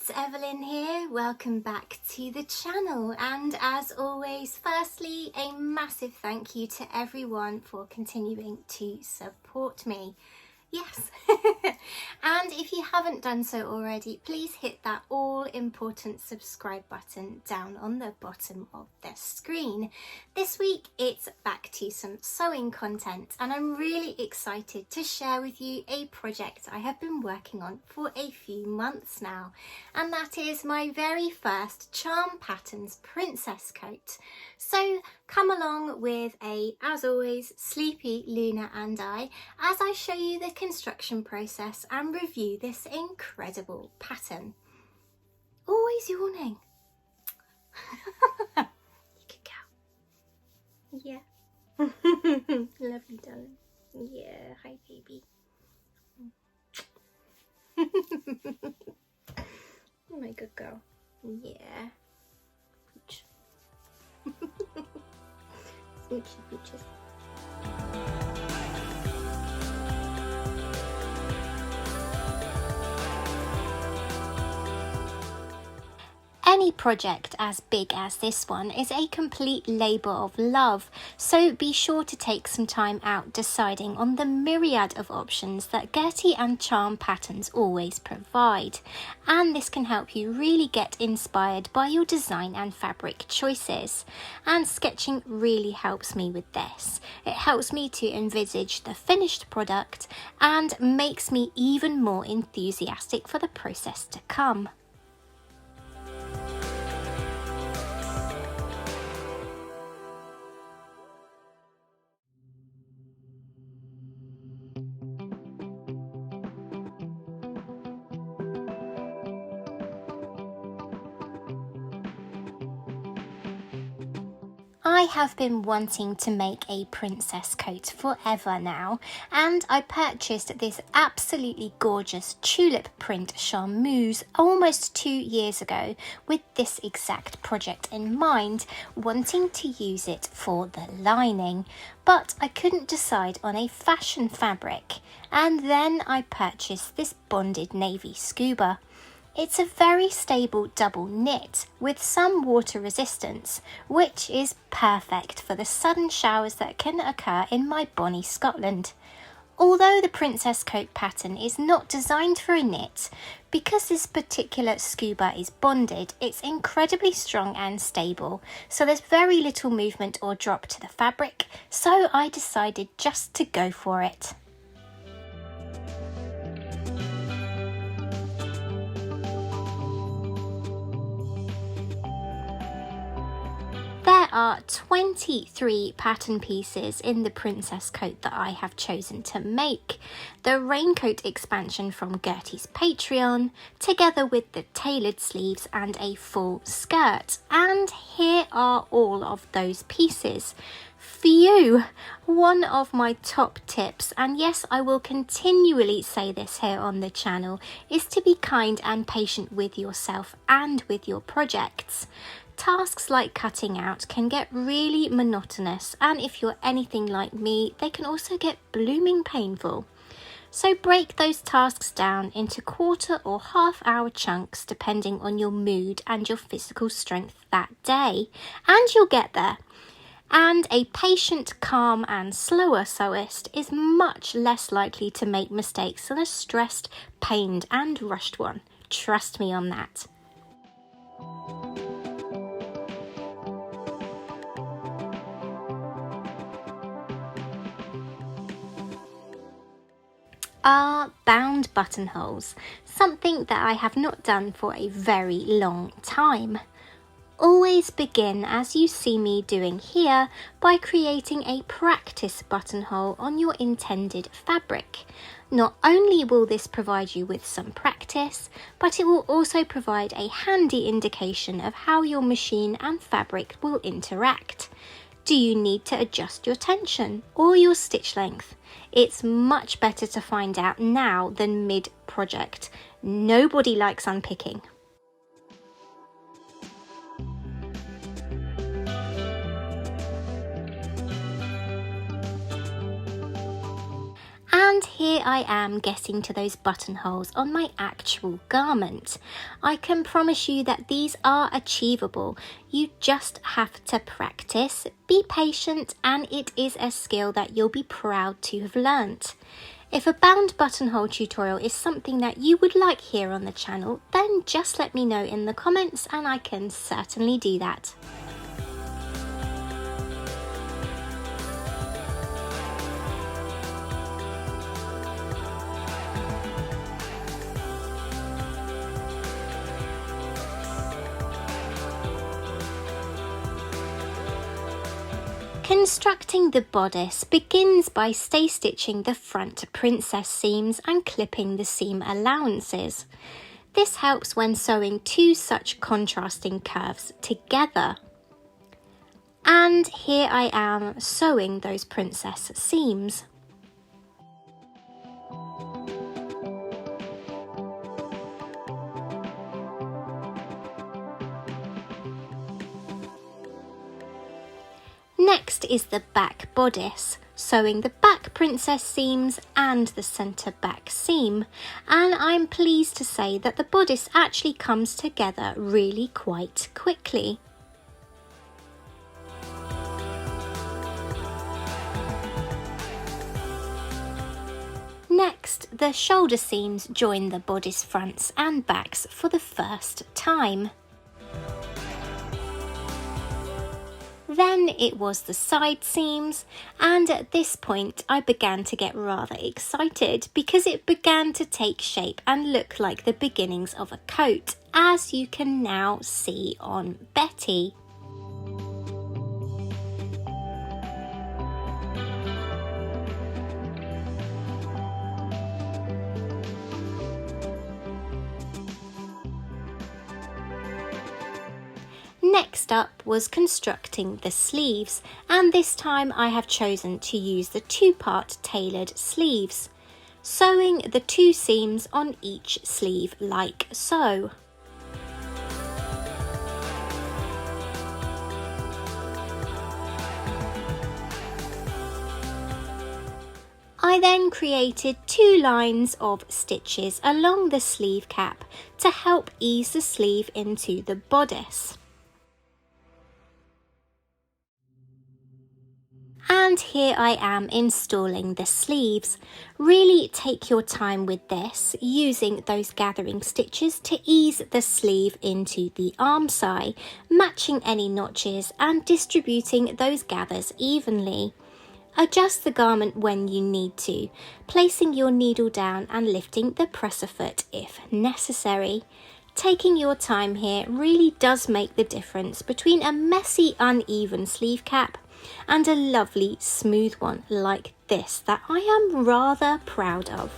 it's Evelyn here. Welcome back to the channel, and as always, firstly, a massive thank you to everyone for continuing to support me. Yes. And if you haven't done so already, please hit that all important subscribe button down on the bottom of the screen. This week it's back to some sewing content, and I'm really excited to share with you a project I have been working on for a few months now, and that is my very first Charm Patterns princess coat. So come along with as always, sleepy Luna and I as I show you the construction process and review this incredible pattern. Always yawning. You could go. Yeah. Lovely, darling. Yeah, hi baby. My good girl. Yeah. Pooch. Smoochy pooches. Any project as big as this one is a complete labour of love, so be sure to take some time out deciding on the myriad of options that Gertie and Charm Patterns always provide. And this can help you really get inspired by your design and fabric choices. And sketching really helps me with this. It helps me to envisage the finished product and makes me even more enthusiastic for the process to come. I have been wanting to make a princess coat forever now, and I purchased this absolutely gorgeous tulip print charmeuse almost 2 years ago with this exact project in mind, wanting to use it for the lining. But I couldn't decide on a fashion fabric, and then I purchased this bonded navy scuba. It's a very stable double knit with some water resistance, which is perfect for the sudden showers that can occur in my bonny Scotland. Although the princess coat pattern is not designed for a knit, because this particular scuba is bonded, it's incredibly strong and stable, so there's very little movement or drop to the fabric, so I decided just to go for it. There are 23 pattern pieces in the princess coat that I have chosen to make. The raincoat expansion from Gertie's Patreon, together with the tailored sleeves and a full skirt. And here are all of those pieces. Phew! One of my top tips, and yes, I will continually say this here on the channel, is to be kind and patient with yourself and with your projects. Tasks like cutting out can get really monotonous, and if you're anything like me, they can also get blooming painful. So break those tasks down into quarter or half-hour chunks depending on your mood and your physical strength that day, and you'll get there. And a patient, calm and slower sewist is much less likely to make mistakes than a stressed, pained and rushed one. Trust me on that. Are bound buttonholes, something that I have not done for a very long time. Always begin as you see me doing here by creating a practice buttonhole on your intended fabric. Not only will this provide you with some practice, but it will also provide a handy indication of how your machine and fabric will interact. Do you need to adjust your tension or your stitch length? It's much better to find out now than mid-project. Nobody likes unpicking. And here I am getting to those buttonholes on my actual garment. I can promise you that these are achievable. You just have to practice, be patient, and it is a skill that you'll be proud to have learnt. If a bound buttonhole tutorial is something that you would like here on the channel, then just let me know in the comments and I can certainly do that. Constructing the bodice begins by stay stitching the front princess seams and clipping the seam allowances. This helps when sewing two such contrasting curves together. And here I am sewing those princess seams. Next is the back bodice, sewing the back princess seams and the centre back seam, and I'm pleased to say that the bodice actually comes together really quite quickly. Next, the shoulder seams join the bodice fronts and backs for the first time. Then it was the side seams, and at this point I began to get rather excited because it began to take shape and look like the beginnings of a coat, as you can now see on Betty. Next up was constructing the sleeves, and this time I have chosen to use the two-part tailored sleeves, sewing the two seams on each sleeve like so. I then created two lines of stitches along the sleeve cap to help ease the sleeve into the bodice. And here I am installing the sleeves. Really take your time with this, using those gathering stitches to ease the sleeve into the armscye, matching any notches and distributing those gathers evenly. Adjust the garment when you need to, placing your needle down and lifting the presser foot if necessary. Taking your time here really does make the difference between a messy, uneven sleeve cap and a lovely smooth one like this that I am rather proud of.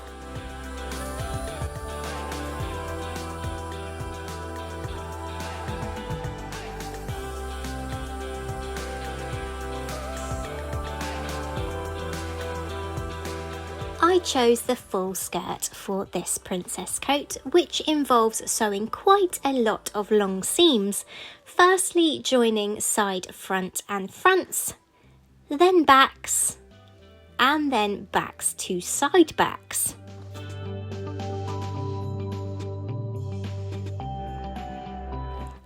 I chose the full skirt for this princess coat, which involves sewing quite a lot of long seams, firstly joining side, front and fronts, then backs, and then backs to side backs.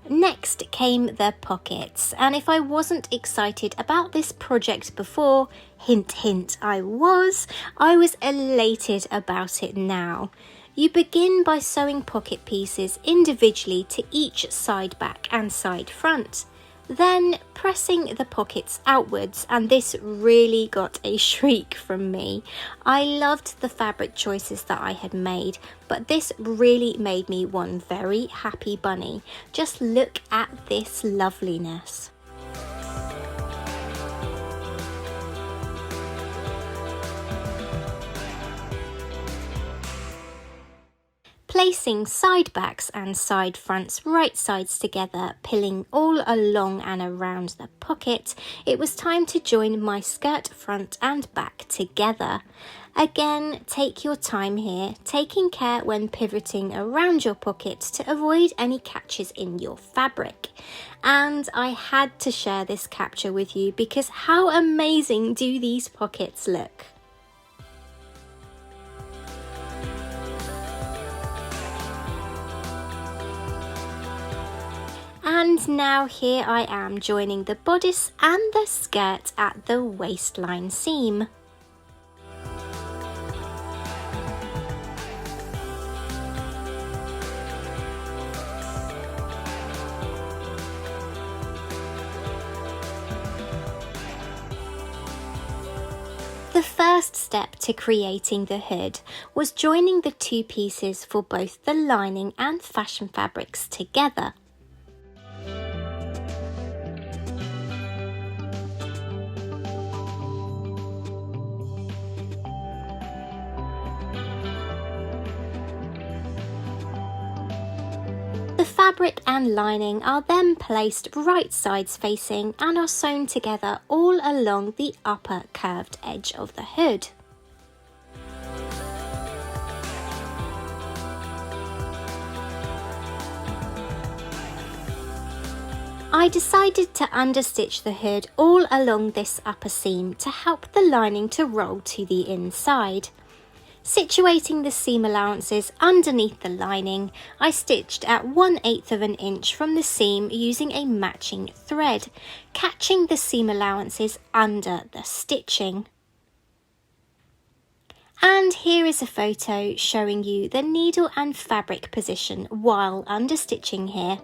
Next came the pockets, and if I wasn't excited about this project before, hint hint I was elated about it now. You begin by sewing pocket pieces individually to each side back and side front, then pressing the pockets outwards, and this really got a shriek from me. I loved the fabric choices that I had made, but this really made me one very happy bunny. Just look at this loveliness. Placing side backs and side fronts right sides together, pilling all along and around the pocket, it was time to join my skirt front and back together. Again, take your time here, taking care when pivoting around your pocket to avoid any catches in your fabric. And I had to share this capture with you because how amazing do these pockets look? And now here I am joining the bodice and the skirt at the waistline seam. The first step to creating the hood was joining the two pieces for both the lining and fashion fabrics together. The fabric and lining are then placed right sides facing and are sewn together all along the upper curved edge of the hood. I decided to understitch the hood all along this upper seam to help the lining to roll to the inside. Situating the seam allowances underneath the lining, I stitched at 1/8 of an inch from the seam using a matching thread, catching the seam allowances under the stitching. And here is a photo showing you the needle and fabric position while understitching here.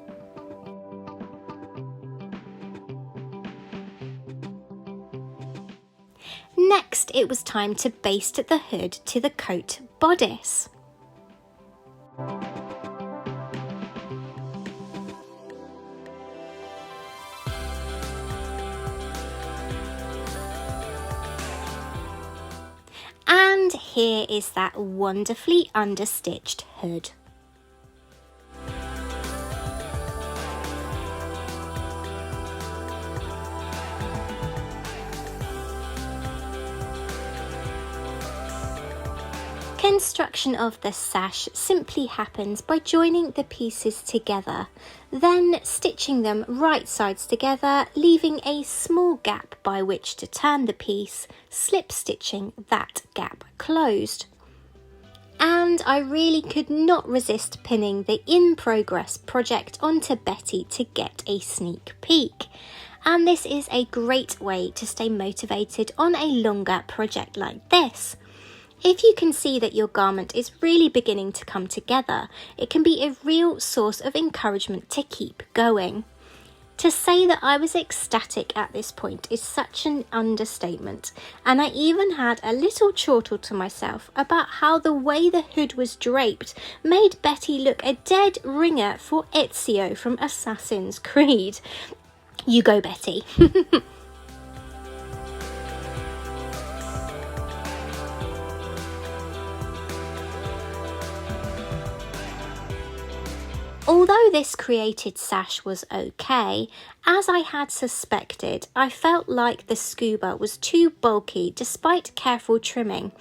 Next, it was time to baste the hood to the coat bodice. And here is that wonderfully understitched hood. Construction of the sash simply happens by joining the pieces together, then stitching them right sides together, leaving a small gap by which to turn the piece, slip stitching that gap closed. And I really could not resist pinning the in progress project onto Betty to get a sneak peek. And this is a great way to stay motivated on a longer project like this. If you can see that your garment is really beginning to come together, it can be a real source of encouragement to keep going. To say that I was ecstatic at this point is such an understatement, and I even had a little chortle to myself about how the way the hood was draped made Betty look a dead ringer for Ezio from Assassin's Creed. You go, Betty. Although this created sash was okay, as I had suspected, I felt like the scuba was too bulky despite careful trimming,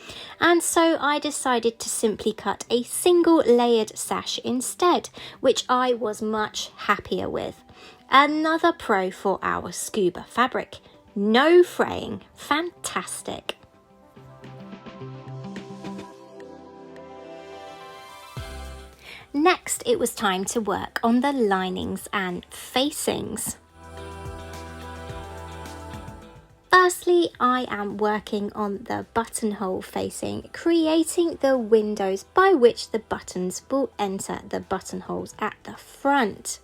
and so I decided to simply cut a single layered sash instead, which I was much happier with. Another pro for our scuba fabric. No fraying. Fantastic. Next, it was time to work on the linings and facings. Firstly, I am working on the buttonhole facing, creating the windows by which the buttons will enter the buttonholes at the front.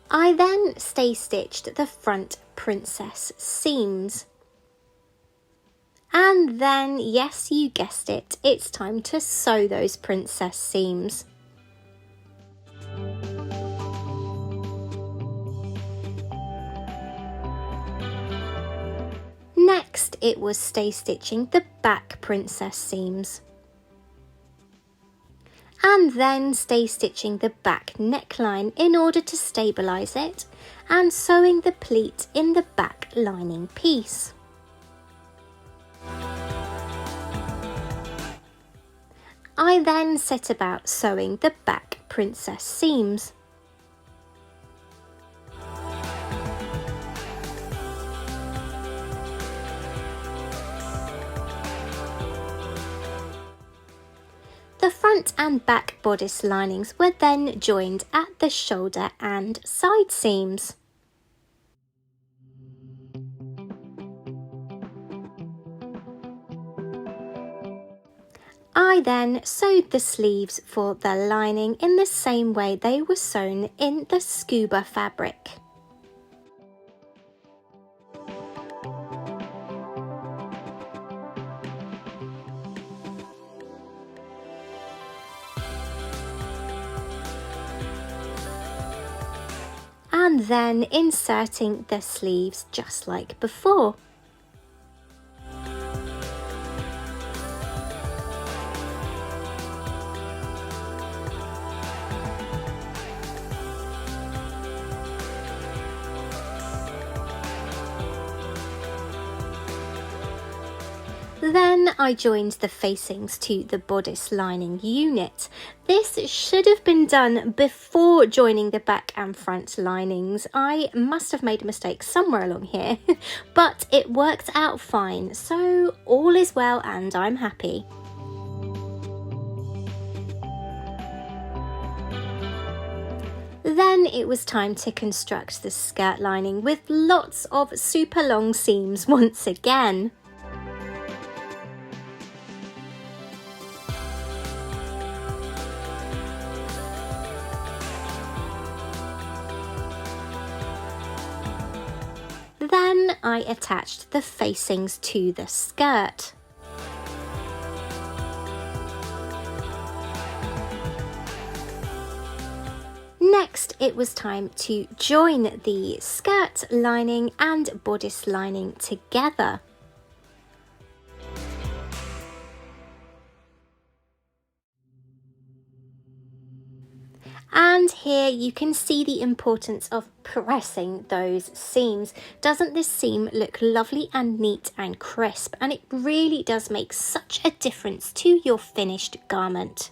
I then stay stitched the front princess seams. And then, yes, you guessed it, it's time to sew those princess seams. Next, it was stay stitching the back princess seams. And then stay stitching the back neckline in order to stabilise it, and sewing the pleat in the back lining piece. I then set about sewing the back princess seams. front and back bodice linings were then joined at the shoulder and side seams. I then sewed the sleeves for the lining in the same way they were sewn in the scuba fabric. And then inserting the sleeves just like before. Then I joined the facings to the bodice lining unit. This should have been done before joining the back and front linings. I must have made a mistake somewhere along here, but it worked out fine, so all is well and I'm happy. Then it was time to construct the skirt lining with lots of super long seams once again. Then I attached the facings to the skirt. Next, it was time to join the skirt lining and bodice lining together. And here you can see the importance of pressing those seams. Doesn't this seam look lovely and neat and crisp? And it really does make such a difference to your finished garment.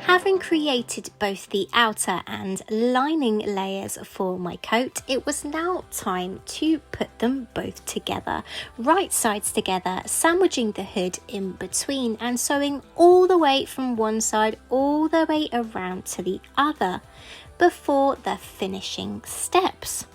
Having created both the outer and lining layers for my coat, it was now time to put them both together, right sides together, sandwiching the hood in between and sewing all the way from one side all the way around to the other before the finishing steps.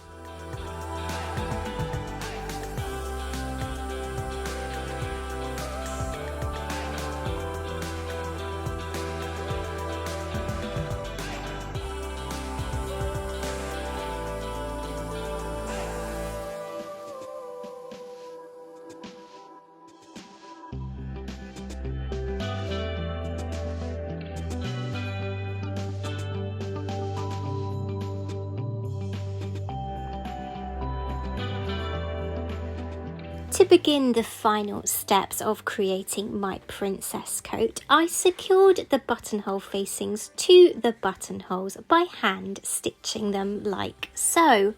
To begin the final steps of creating my princess coat, I secured the buttonhole facings to the buttonholes by hand stitching them like so.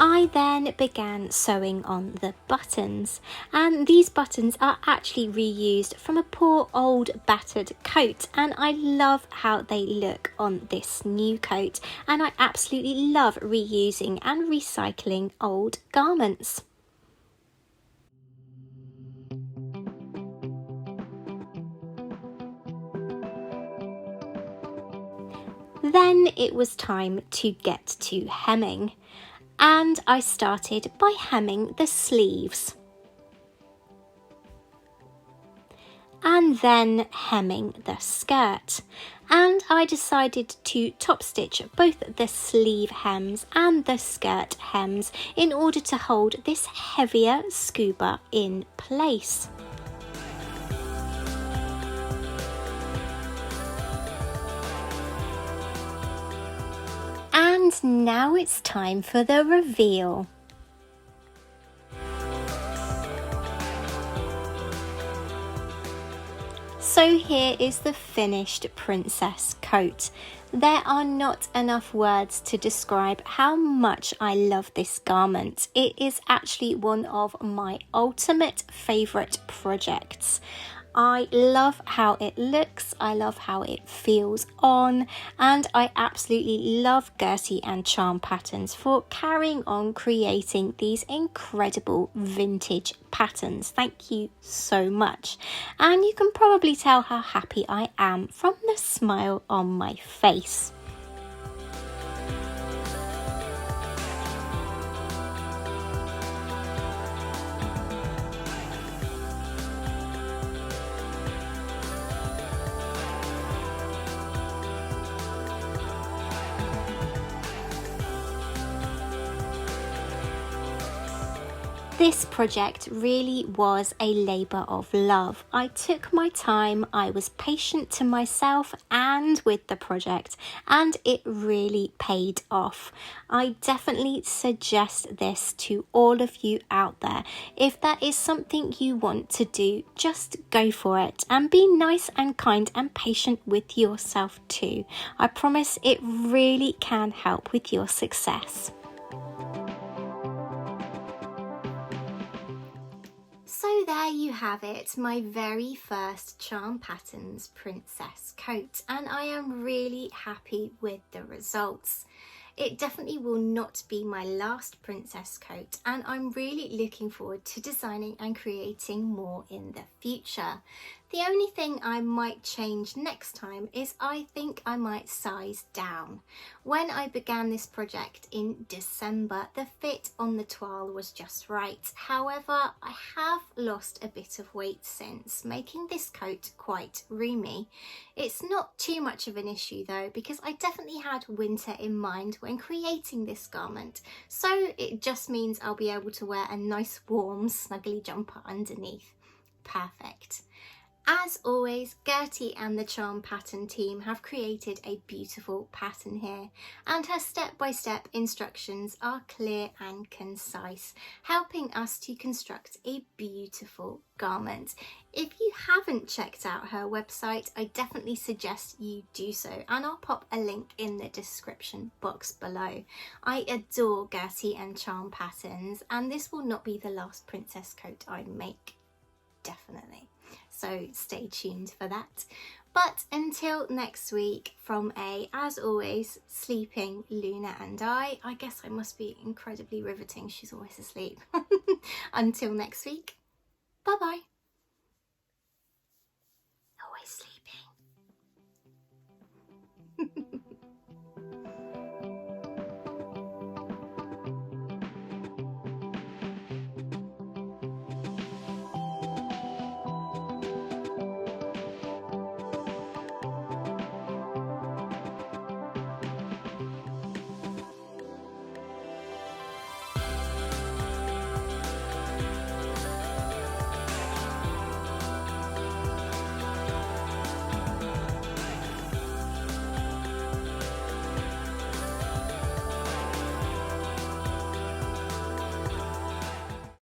I then began sewing on the buttons, and these buttons are actually reused from a poor old battered coat, and I love how they look on this new coat, and I absolutely love reusing and recycling old garments. Then it was time to get to hemming. And I started by hemming the sleeves and then hemming the skirt, and I decided to top stitch both the sleeve hems and the skirt hems in order to hold this heavier scuba in place. And now it's time for the reveal. So here is the finished princess coat. There are not enough words to describe how much I love this garment. It is actually one of my ultimate favourite projects. I love how it looks, I love how it feels on, and I absolutely love Gertie and Charm Patterns for carrying on creating these incredible vintage patterns. Thank you so much. And you can probably tell how happy I am from the smile on my face. This project really was a labour of love. I took my time, I was patient to myself and with the project, and it really paid off. I definitely suggest this to all of you out there. If that is something you want to do, just go for it and be nice and kind and patient with yourself too. I promise it really can help with your success. So there you have it, my very first Charm Patterns princess coat, and I am really happy with the results. It definitely will not be my last princess coat, and I'm really looking forward to designing and creating more in the future. The only thing I might change next time is I think I might size down. When I began this project in December, the fit on the toile was just right. However, I have lost a bit of weight since, making this coat quite roomy. It's not too much of an issue though, because I definitely had winter in mind when creating this garment. So it just means I'll be able to wear a nice warm snuggly jumper underneath. Perfect. As always, Gertie and the Charm Pattern team have created a beautiful pattern here, and her step-by-step instructions are clear and concise, helping us to construct a beautiful garment. If you haven't checked out her website, I definitely suggest you do so, and I'll pop a link in the description box below. I adore Gertie and Charm Patterns, and this will not be the last princess coat I make, definitely. So stay tuned for that. But until next week, from as always, sleeping Luna and I guess I must be incredibly riveting, she's always asleep. Until next week, bye bye.